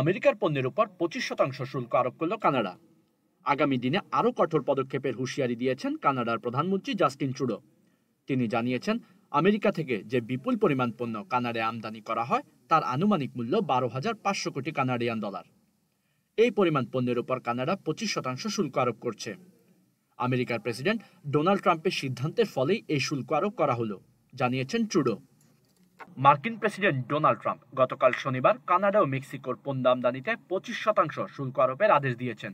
আমেরিকার পণ্যের উপর 25% শুল্ক আরোপ করল কানাডা। আগামী দিনে আরও কঠোর পদক্ষেপের হুঁশিয়ারি দিয়েছেন কানাডার প্রধানমন্ত্রী জাস্টিন ট্রুডো। তিনি জানিয়েছেন, আমেরিকা থেকে যে বিপুল পরিমাণ পণ্য কানাডায় আমদানি করা হয় তার আনুমানিক মূল্য 12,500 কোটি কানাডিয়ান ডলার। এই পরিমাণ পণ্যের উপর কানাডা 25% শুল্ক আরোপ করছে। আমেরিকার প্রেসিডেন্ট ডোনাল্ড ট্রাম্পের সিদ্ধান্তের ফলেই এই শুল্ক আরোপ করা হলো, জানিয়েছেন ট্রুডো। মার্কিন প্রেসিডেন্ট ডোনাল্ড ট্রাম্প গতকাল শনিবার কানাডা ও মেক্সিকোর পণ্য আমদানিতে 25% শুল্ক আরোপের আদেশ দিয়েছেন।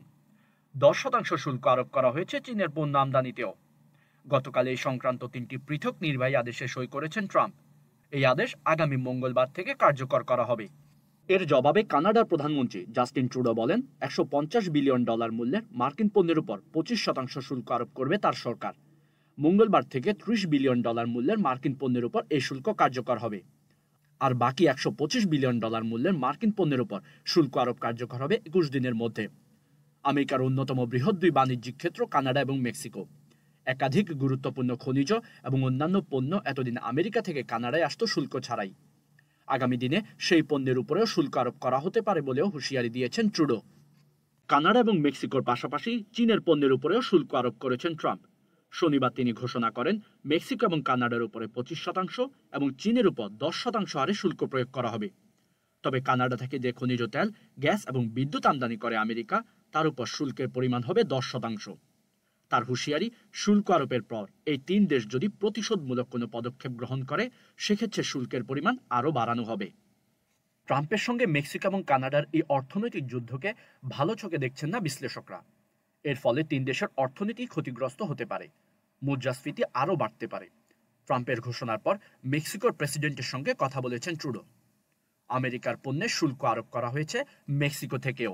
10% শুল্ক আরোপ করা হয়েছে চীনের পণ্য আমদানিতেও। গতকাল এই সংক্রান্ত 3টি পৃথক নির্বাহী আদেশে সই করেছেন ট্রাম্প। এই আদেশ আগামী মঙ্গলবার থেকে কার্যকর করা হবে। এর জবাবে কানাডার প্রধানমন্ত্রী জাস্টিন ট্রুডো বলেন, $150 বিলিয়ন মূল্যের মার্কিন পণ্যের উপর 25% শুল্ক আরোপ করবে তার সরকার। মঙ্গলবার থেকে $30 বিলিয়ন মূল্যের মার্কিন পণ্যের উপর এই শুল্ক কার্যকর হবে। আর বাকি $125 বিলিয়ন মূল্যের মার্কিন পণ্যের উপর শুল্ক আরোপ কার্যকর হবে 21 দিনের মধ্যে। আমেরিকার অন্যতম বৃহৎ দুই বাণিজ্যিক ক্ষেত্র কানাডা এবং মেক্সিকো। একাধিক গুরুত্বপূর্ণ খনিজ এবং অন্যান্য পণ্য এতদিন আমেরিকা থেকে কানাডায় আসত শুল্ক ছাড়াই। আগামী দিনে সেই পণ্যের উপরেও শুল্ক আরোপ করা হতে পারে বলেও হুঁশিয়ারি দিয়েছেন ট্রুডো। কানাডা এবং মেক্সিকোর পাশাপাশি চীনের পণ্যের উপরেও শুল্ক আরোপ করেছেন ট্রাম্প। শনিবার তিনি ঘোষণা করেন, মেক্সিকো এবং কানাডার উপরে 25% এবং চীনের উপর 10% হারে শুল্ক প্রয়োগ করা হবে। তবে কানাডা থেকে যে খনিজ তেল, গ্যাস এবং বিদ্যুৎ আমদানি করে আমেরিকা, তার উপর শুল্কের পরিমাণ হবে 10%। তার হুঁশিয়ারি, শুল্ক আরোপের পর এই 3 দেশ যদি প্রতিশোধমূলক কোনো পদক্ষেপ গ্রহণ করে, সেক্ষেত্রে শুল্কের পরিমাণ আরও বাড়ানো হবে। ট্রাম্পের সঙ্গে মেক্সিকো এবং কানাডার এই অর্থনৈতিক যুদ্ধকে ভালো চোখে দেখছেন না বিশ্লেষকরা। এর ফলে 3 দেশের অর্থনীতি ক্ষতিগ্রস্ত হতে পারে, মুদ্রাস্ফীতি আরও বাড়তে পারে। ট্রাম্পের ঘোষণার পর মেক্সিকোর প্রেসিডেন্টের সঙ্গে কথা বলেছেন ট্রুডো। আমেরিকার পণ্যে শুল্ক আরোপ করা হয়েছে মেক্সিকো থেকেও।